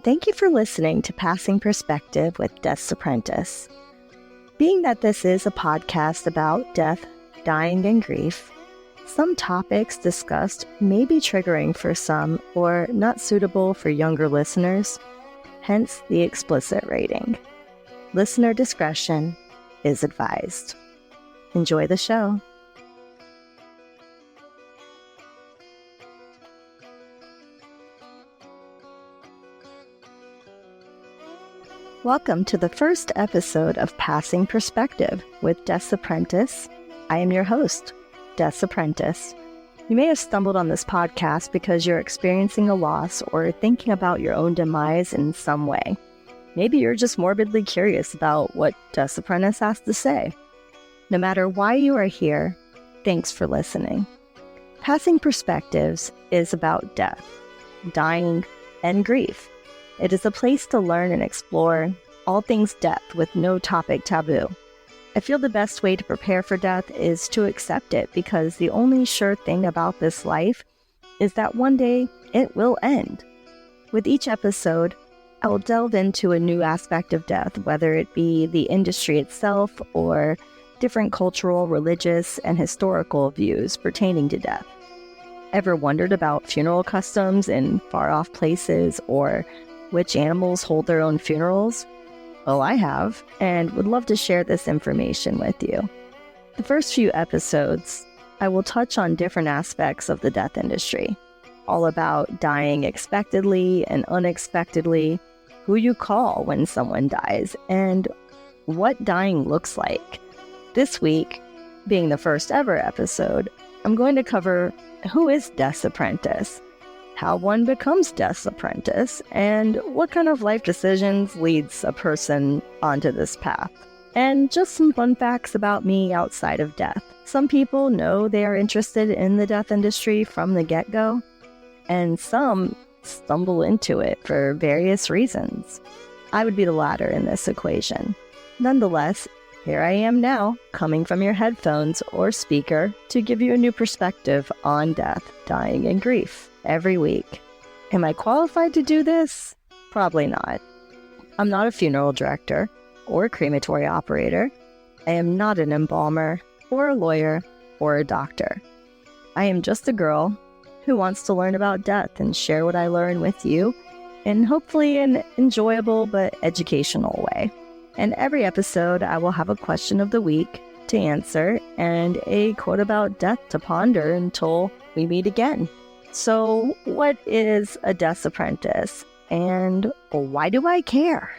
Thank you for listening to Passing Perspective with Death's Apprentice. Being that this is a podcast about death, dying, and grief, some topics discussed may be triggering for some or not suitable for younger listeners, hence the explicit rating. Listener discretion is advised. Enjoy the show. Welcome to the first episode of Passing Perspective with Death's Apprentice. I am your host, Death's Apprentice. You may have stumbled on this podcast because you're experiencing a loss or thinking about your own demise in some way. Maybe you're just morbidly curious about what Death's Apprentice has to say. No matter why you are here, thanks for listening. Passing Perspectives is about death, dying, and grief. It is a place to learn and explore all things death with no topic taboo. I feel the best way to prepare for death is to accept it because the only sure thing about this life is that one day it will end. With each episode, I will delve into a new aspect of death, whether it be the industry itself or different cultural, religious, and historical views pertaining to death. Ever wondered about funeral customs in far-off places or which animals hold their own funerals? Well, I have, and would love to share this information with you. The first few episodes, I will touch on different aspects of the death industry, all about dying expectedly and unexpectedly, who you call when someone dies, and what dying looks like. This week, being the first ever episode, I'm going to cover who is Death's Apprentice, how one becomes Death's Apprentice, and what kind of life decisions leads a person onto this path. And just some fun facts about me outside of death. Some people know they are interested in the death industry from the get-go, and some stumble into it for various reasons. I would be the latter in this equation. Nonetheless, here I am now, coming from your headphones or speaker to give you a new perspective on death, dying, and grief every week. Am I qualified to do this? Probably not. I'm not a funeral director or a crematory operator. I am not an embalmer or a lawyer or a doctor. I am just a girl who wants to learn about death and share what I learn with you in hopefully an enjoyable but educational way. And every episode, I will have a question of the week to answer and a quote about death to ponder until we meet again. So, what is a Death's Apprentice, and why do I care?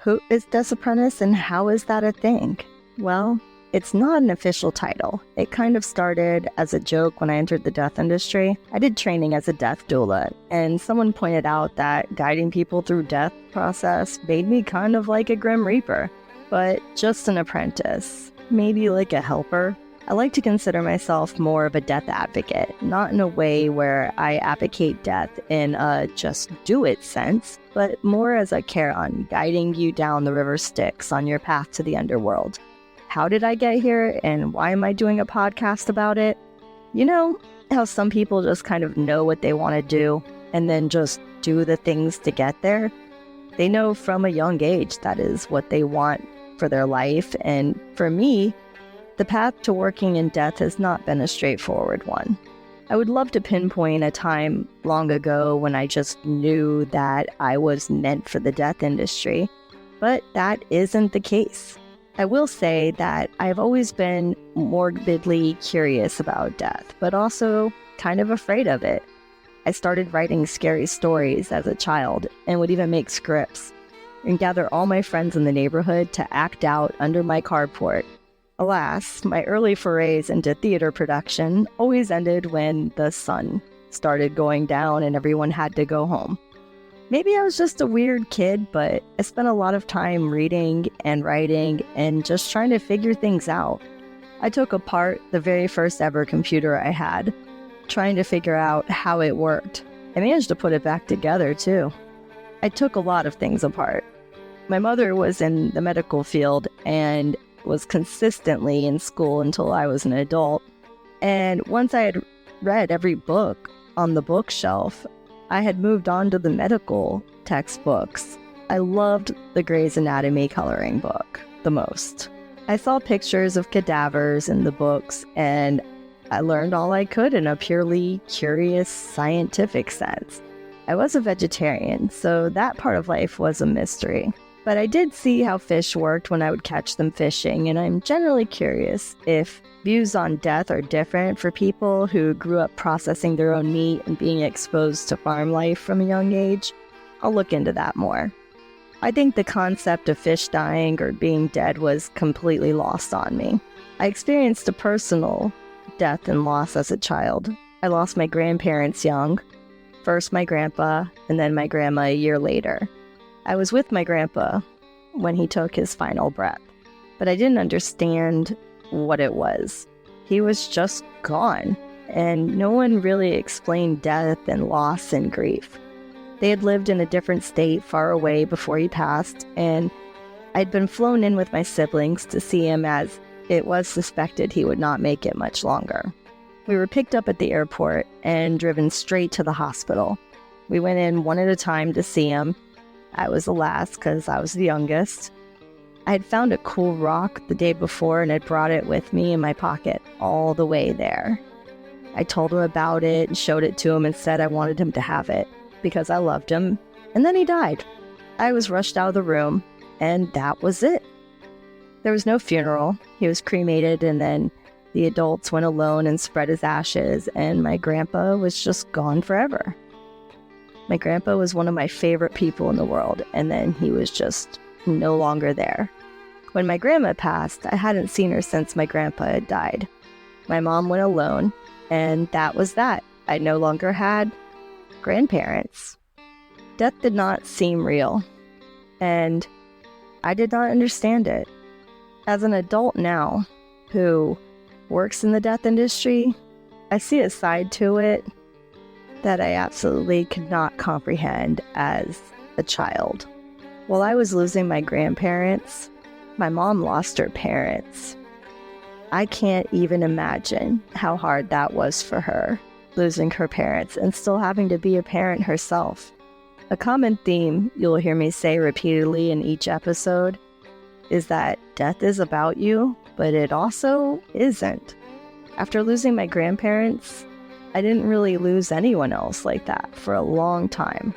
Who is Death's Apprentice and how is that a thing? Well, it's not an official title. It kind of started as a joke when I entered the death industry. I did training as a death doula, and someone pointed out that guiding people through death process made me kind of like a Grim Reaper, but just an apprentice, maybe like a helper. I like to consider myself more of a death advocate, not in a way where I advocate death in a just do it sense, but more as a care on guiding you down the river Styx on your path to the underworld. How did I get here and why am I doing a podcast about it? You know how some people just kind of know what they want to do and then just do the things to get there? They know from a young age that is what they want for their life, and for me, the path to working in death has not been a straightforward one. I would love to pinpoint a time long ago when I just knew that I was meant for the death industry, but that isn't the case. I will say that I've always been morbidly curious about death, but also kind of afraid of it. I started writing scary stories as a child and would even make scripts and gather all my friends in the neighborhood to act out under my carport. Alas, my early forays into theater production always ended when the sun started going down and everyone had to go home. Maybe I was just a weird kid, but I spent a lot of time reading and writing and just trying to figure things out. I took apart the very first ever computer I had, trying to figure out how it worked. I managed to put it back together too. I took a lot of things apart. My mother was in the medical field and was consistently in school until I was an adult. And once I had read every book on the bookshelf, I had moved on to the medical textbooks. I loved the Grey's Anatomy coloring book the most. I saw pictures of cadavers in the books, and I learned all I could in a purely curious scientific sense. I was a vegetarian, so that part of life was a mystery. But I did see how fish worked when I would catch them fishing, and I'm generally curious if views on death are different for people who grew up processing their own meat and being exposed to farm life from a young age. I'll look into that more. I think the concept of fish dying or being dead was completely lost on me. I experienced a personal death and loss as a child. I lost my grandparents young, first my grandpa, and then my grandma a year later. I was with my grandpa when he took his final breath, but I didn't understand what it was. He was just gone, and no one really explained death and loss and grief. They had lived in a different state far away before he passed, and I'd been flown in with my siblings to see him as it was suspected he would not make it much longer. We were picked up at the airport and driven straight to the hospital. We went in one at a time to see him. I was the last because I was the youngest. I had found a cool rock the day before and had brought it with me in my pocket all the way there. I told him about it and showed it to him and said I wanted him to have it because I loved him, and then he died. I was rushed out of the room, and that was it. There was no funeral. He was cremated, and then the adults went alone and spread his ashes, and my grandpa was just gone forever. My grandpa was one of my favorite people in the world, and then he was just no longer there. When my grandma passed, I hadn't seen her since my grandpa had died. My mom went alone, and that was that. I no longer had grandparents. Death did not seem real, and I did not understand it. As an adult now, who works in the death industry, I see a side to it that I absolutely could not comprehend as a child. While I was losing my grandparents, my mom lost her parents. I can't even imagine how hard that was for her, losing her parents and still having to be a parent herself. A common theme you'll hear me say repeatedly in each episode is that death is about you, but it also isn't. After losing my grandparents, I didn't really lose anyone else like that for a long time.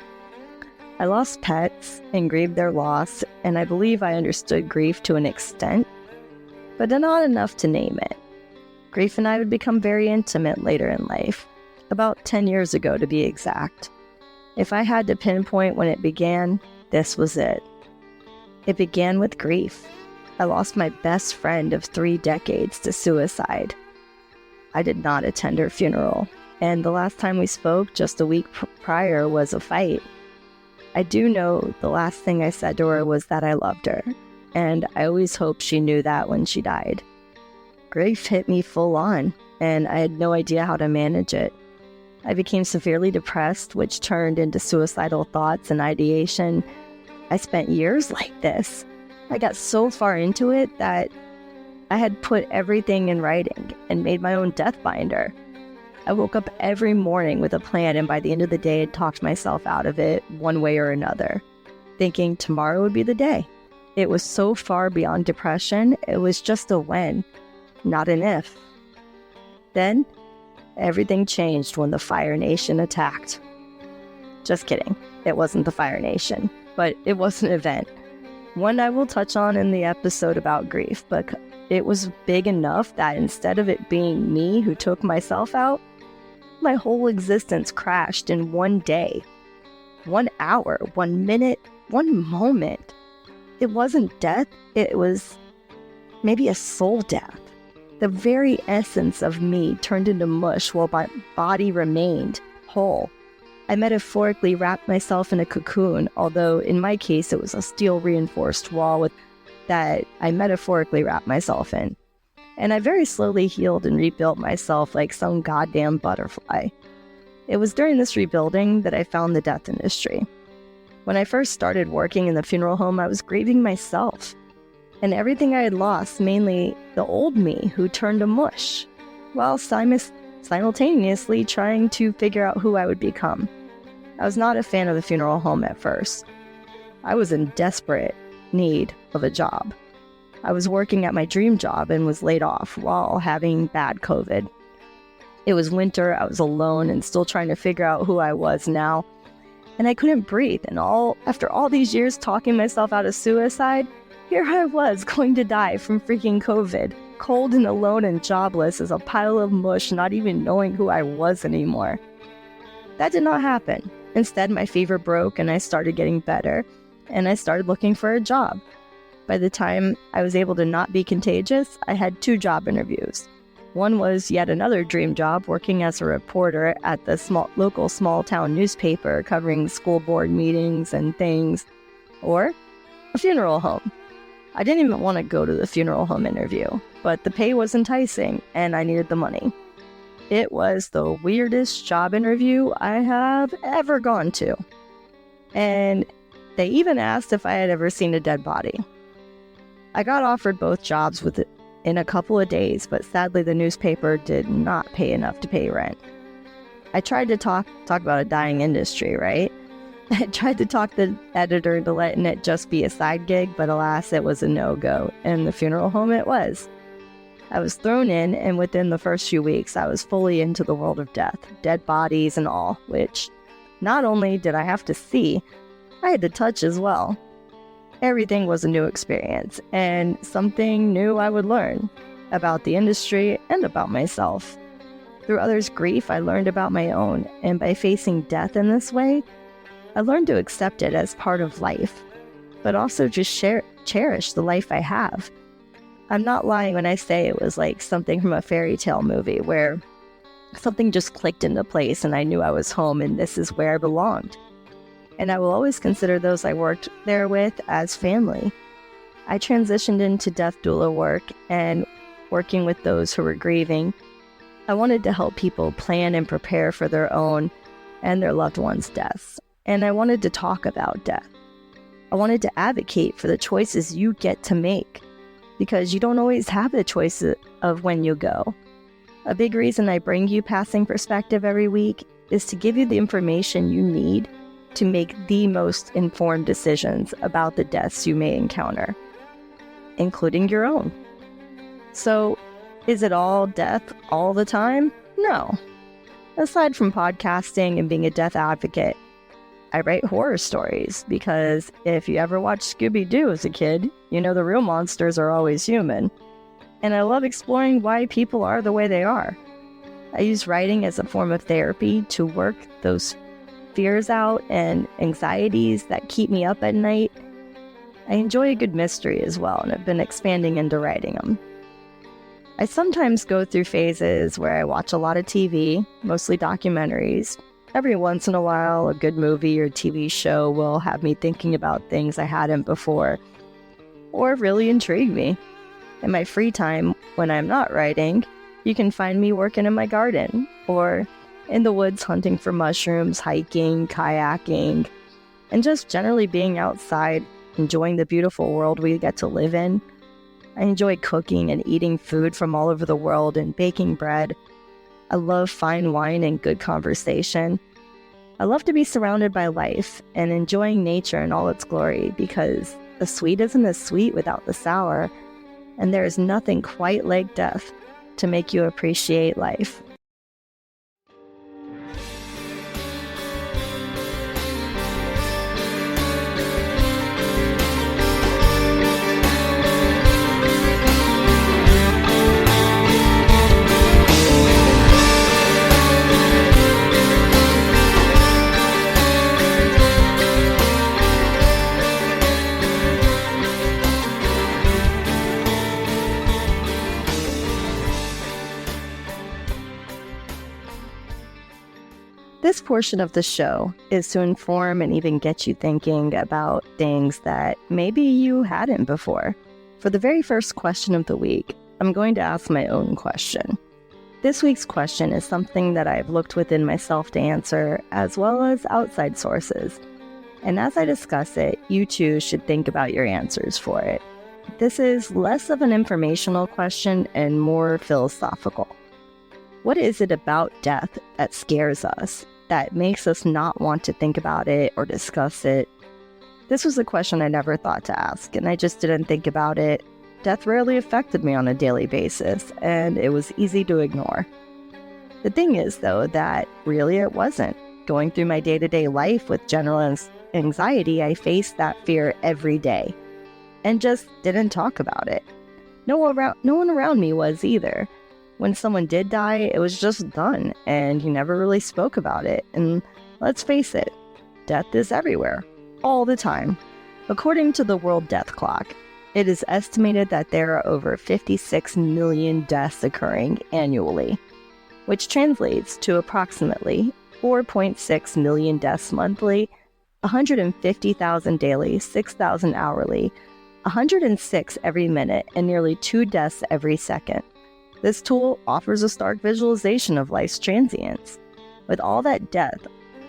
I lost pets and grieved their loss, and I believe I understood grief to an extent, but not enough to name it. Grief and I would become very intimate later in life, about 10 years ago to be exact. If I had to pinpoint when it began, this was it. It began with grief. I lost my best friend of 3 decades to suicide. I did not attend her funeral, and the last time we spoke, just a week prior, was a fight. I do know the last thing I said to her was that I loved her, and I always hoped she knew that when she died. Grief hit me full on, and I had no idea how to manage it. I became severely depressed, which turned into suicidal thoughts and ideation. I spent years like this. I got so far into it that I had put everything in writing and made my own death binder. I woke up every morning with a plan, and by the end of the day, had talked myself out of it one way or another, thinking tomorrow would be the day. It was so far beyond depression, it was just a when, not an if. Then, everything changed when the Fire Nation attacked. Just kidding, it wasn't the Fire Nation, but it was an event. One I will touch on in the episode about grief, but it was big enough that instead of it being me who took myself out, my whole existence crashed in one day, 1 hour, 1 minute, 1 moment. It wasn't death, it was maybe a soul death. The very essence of me turned into mush while my body remained, whole. I metaphorically wrapped myself in a cocoon, although in my case it was a steel-reinforced wall that I metaphorically wrapped myself in. And I very slowly healed and rebuilt myself like some goddamn butterfly. It was during this rebuilding that I found the death industry. When I first started working in the funeral home, I was grieving myself and everything I had lost, mainly the old me who turned to mush, while simultaneously trying to figure out who I would become. I was not a fan of the funeral home at first. I was in desperate need of a job. I was working at my dream job and was laid off while having bad COVID. It was winter, I was alone and still trying to figure out who I was now. And I couldn't breathe. And after all these years talking myself out of suicide, here I was going to die from freaking COVID, cold and alone and jobless as a pile of mush, not even knowing who I was anymore. That did not happen. Instead, my fever broke and I started getting better, and I started looking for a job. By the time I was able to not be contagious, I had 2 job interviews. One was yet another dream job, working as a reporter at the local small-town newspaper covering school board meetings and things, or a funeral home. I didn't even want to go to the funeral home interview, but the pay was enticing and I needed the money. It was the weirdest job interview I have ever gone to. And they even asked if I had ever seen a dead body. I got offered both jobs in a couple of days, but sadly the newspaper did not pay enough to pay rent. I tried to talk about a dying industry, right? I tried to talk the editor into letting it just be a side gig, but alas, it was a no-go, and the funeral home it was. I was thrown in, and within the first few weeks, I was fully into the world of death, dead bodies and all, which not only did I have to see, I had to touch as well. Everything was a new experience, and something new I would learn about the industry and about myself. Through others' grief, I learned about my own, and by facing death in this way, I learned to accept it as part of life, but also just cherish the life I have. I'm not lying when I say it was like something from a fairy tale movie where something just clicked into place and I knew I was home and this is where I belonged. And I will always consider those I worked there with as family. I transitioned into death doula work and working with those who were grieving. I wanted to help people plan and prepare for their own and their loved ones' deaths. And I wanted to talk about death. I wanted to advocate for the choices you get to make, because you don't always have the choice of when you go. A big reason I bring you Passing Perspective every week is to give you the information you need to make the most informed decisions about the deaths you may encounter, including your own. So, is it all death all the time? No. Aside from podcasting and being a death advocate, I write horror stories because if you ever watched Scooby-Doo as a kid, you know the real monsters are always human. And I love exploring why people are the way they are. I use writing as a form of therapy to work those fears out and anxieties that keep me up at night. I enjoy a good mystery as well, and I've been expanding into writing them. I sometimes go through phases where I watch a lot of TV, mostly documentaries. Every once in a while, a good movie or TV show will have me thinking about things I hadn't before, or really intrigue me. In my free time, when I'm not writing, you can find me working in my garden, or in the woods hunting for mushrooms, hiking, kayaking, and just generally being outside, enjoying the beautiful world we get to live in. I enjoy cooking and eating food from all over the world and baking bread. I love fine wine and good conversation. I love to be surrounded by life and enjoying nature in all its glory, because the sweet isn't as sweet without the sour, and there is nothing quite like death to make you appreciate life. This portion of the show is to inform and even get you thinking about things that maybe you hadn't before. For the very first question of the week, I'm going to ask my own question. This week's question is something that I've looked within myself to answer, as well as outside sources. And as I discuss it, you too should think about your answers for it. This is less of an informational question and more philosophical. What is it about death that scares us, that makes us not want to think about it or discuss it? This was a question I never thought to ask, and I just didn't think about it. Death rarely affected me on a daily basis, and it was easy to ignore. The thing is, though, that really it wasn't. Going through my day-to-day life with general anxiety, I faced that fear every day, and just didn't talk about it. No one around me was either. When someone did die, it was just done, and you never really spoke about it. And let's face it, death is everywhere, all the time. According to the World Death Clock, it is estimated that there are over 56 million deaths occurring annually, which translates to approximately 4.6 million deaths monthly, 150,000 daily, 6,000 hourly, 106 every minute, and nearly 2 deaths every second. This tool offers a stark visualization of life's transience. With all that death,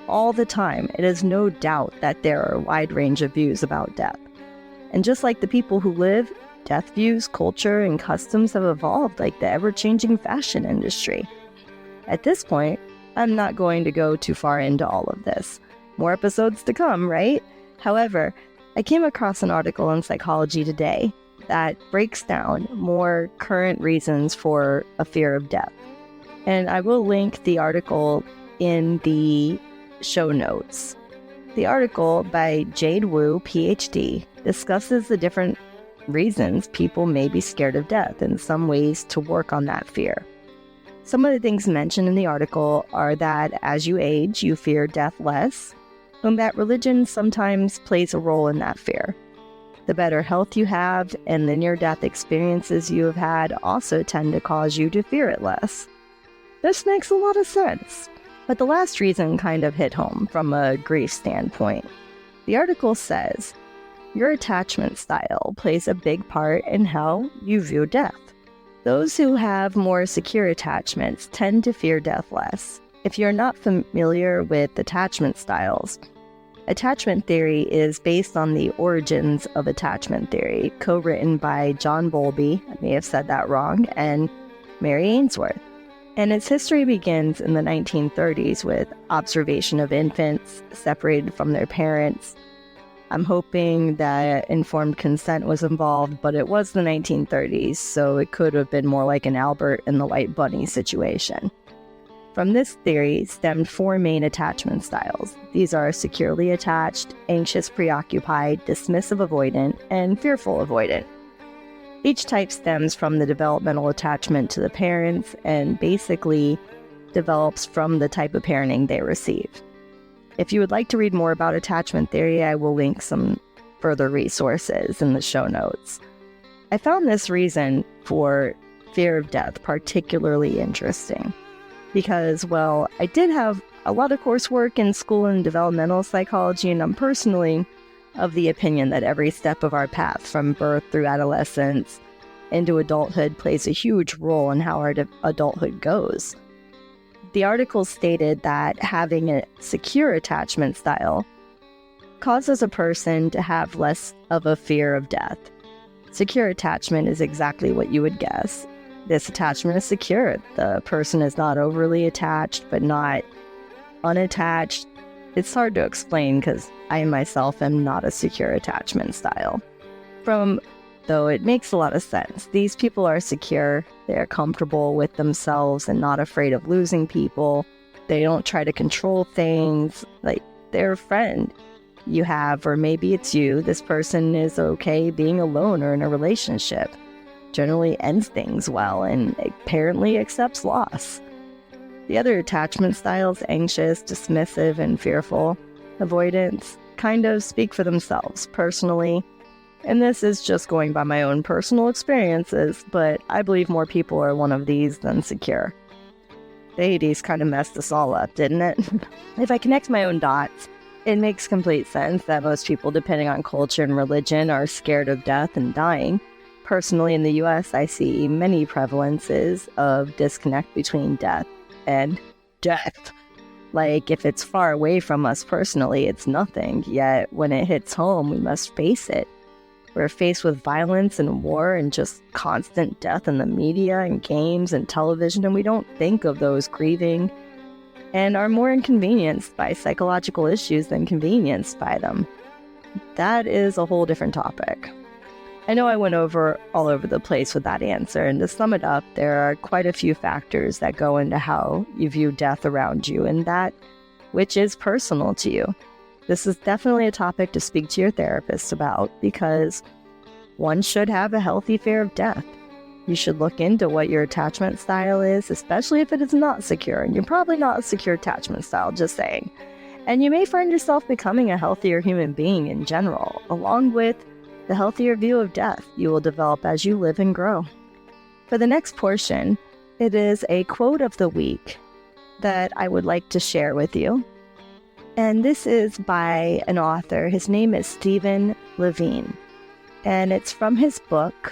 all the time, it is no doubt that there are a wide range of views about death. And just like the people who live, death views, culture, and customs have evolved like the ever-changing fashion industry. At this point, I'm not going to go too far into all of this. More episodes to come, right? However, I came across an article in Psychology Today that breaks down more current reasons for a fear of death. And I will link the article in the show notes. The article by Jade Wu, PhD, discusses the different reasons people may be scared of death and some ways to work on that fear. Some of the things mentioned in the article are that as you age, you fear death less, and that religion sometimes plays a role in that fear. The better health you have and the near-death experiences you have had also tend to cause you to fear it less. This makes a lot of sense, but the last reason kind of hit home from a grief standpoint. The article says, your attachment style plays a big part in how you view death. Those who have more secure attachments tend to fear death less. If you're not familiar with attachment styles, attachment theory is based on the origins of attachment theory, co-written by John Bowlby, I may have said that wrong, and Mary Ainsworth. And its history begins in the 1930s with observation of infants separated from their parents. I'm hoping that informed consent was involved, but it was the 1930s, so it could have been more like an Albert and the White Bunny situation. From this theory stemmed 4 main attachment styles. These are securely attached, anxious preoccupied, dismissive avoidant, and fearful avoidant. Each type stems from the developmental attachment to the parents and basically develops from the type of parenting they receive. If you would like to read more about attachment theory, I will link some further resources in the show notes. I found this reason for fear of death particularly interesting. Because, well, I did have a lot of coursework in school in developmental psychology, and I'm personally of the opinion that every step of our path from birth through adolescence into adulthood plays a huge role in how our adulthood goes. The article stated that having a secure attachment style causes a person to have less of a fear of death. Secure attachment is exactly what you would guess. This attachment is secure. The person is not overly attached, but not unattached. It's hard to explain because I myself am not a secure attachment style. Though it makes a lot of sense. These people are secure. They're comfortable with themselves and not afraid of losing people. They don't try to control things. Like, they're a friend you have, or maybe it's you. This person is okay being alone or in a relationship. Generally ends things well and apparently accepts loss. The other attachment styles, anxious, dismissive, and fearful avoidance, kind of speak for themselves personally. And this is just going by my own personal experiences, but I believe more people are one of these than secure. The 80s kind of messed us all up, didn't it? If I connect my own dots, it makes complete sense that most people, depending on culture and religion, are scared of death and dying. Personally, in the US, I see many prevalences of disconnect between death and death. Like, if it's far away from us personally, it's nothing. Yet, when it hits home, we must face it. We're faced with violence and war and just constant death in the media and games and television, and we don't think of those grieving and are more inconvenienced by psychological issues than convenienced by them. That is a whole different topic. I know I went all over the place with that answer, and to sum it up, there are quite a few factors that go into how you view death around you, and that which is personal to you. This is definitely a topic to speak to your therapist about, because one should have a healthy fear of death. You should look into what your attachment style is, especially if it is not secure. And you're probably not a secure attachment style, just saying. And you may find yourself becoming a healthier human being in general, along with the healthier view of death you will develop as you live and grow. For the next portion, it is a quote of the week that I would like to share with you. And this is by an author. His name is Stephen Levine. And it's from his book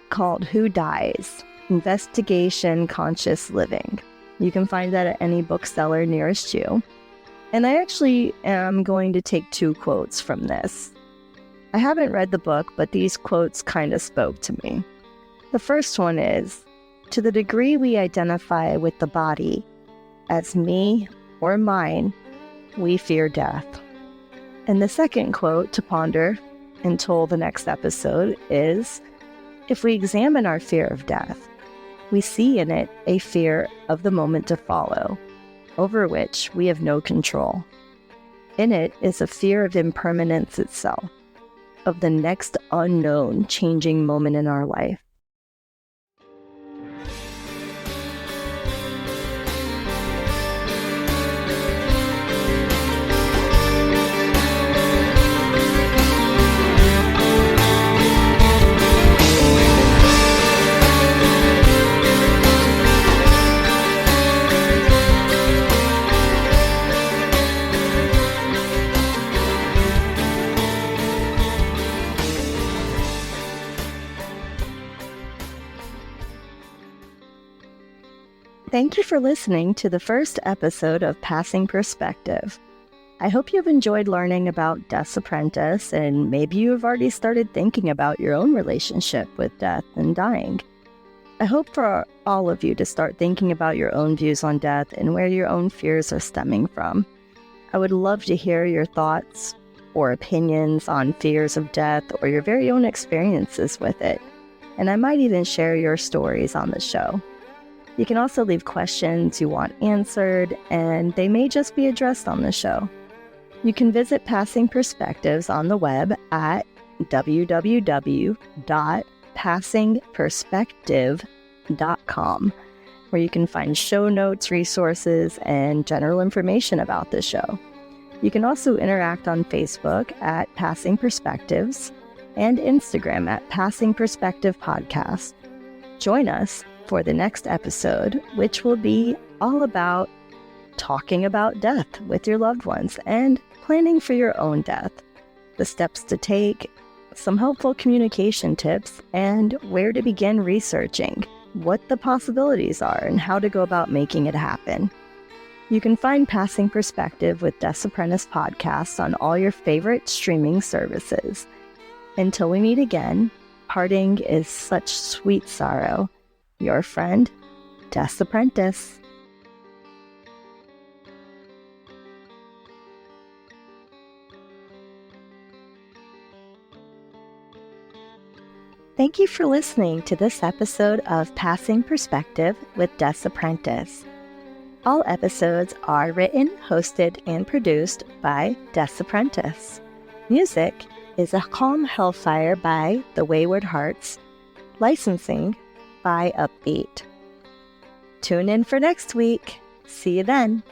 called Who Dies? Investigation Conscious Living. You can find that at any bookseller nearest you. And I actually am going to take two quotes from this. I haven't read the book, but these quotes kind of spoke to me. The first one is, "To the degree we identify with the body as me or mine, we fear death." And the second quote to ponder until the next episode is, "If we examine our fear of death, we see in it a fear of the moment to follow, over which we have no control. In it is a fear of impermanence itself, of the next unknown changing moment in our life." Thank you for listening to the first episode of Passing Perspective. I hope you've enjoyed learning about Death's Apprentice, and maybe you've already started thinking about your own relationship with death and dying. I hope for all of you to start thinking about your own views on death and where your own fears are stemming from. I would love to hear your thoughts or opinions on fears of death or your very own experiences with it, and I might even share your stories on the show. You can also leave questions you want answered, and they may just be addressed on the show. You can visit Passing Perspectives on the web at www.passingperspective.com, where you can find show notes, resources, and general information about the show. You can also interact on Facebook at Passing Perspectives and Instagram at Passing Perspective Podcast. Join us for the next episode, which will be all about talking about death with your loved ones and planning for your own death, the steps to take, some helpful communication tips, and where to begin researching what the possibilities are and how to go about making it happen. You can find Passing Perspective with Death's Apprentice podcasts on all your favorite streaming services. Until we meet again, parting is such sweet sorrow. Your friend, Death's Apprentice. Thank you for listening to this episode of Passing Perspective with Death's Apprentice. All episodes are written, hosted, and produced by Death's Apprentice. Music is A Calm Hellfire by The Wayward Hearts. Licensing by Upbeat. Tune in for next week. See you then.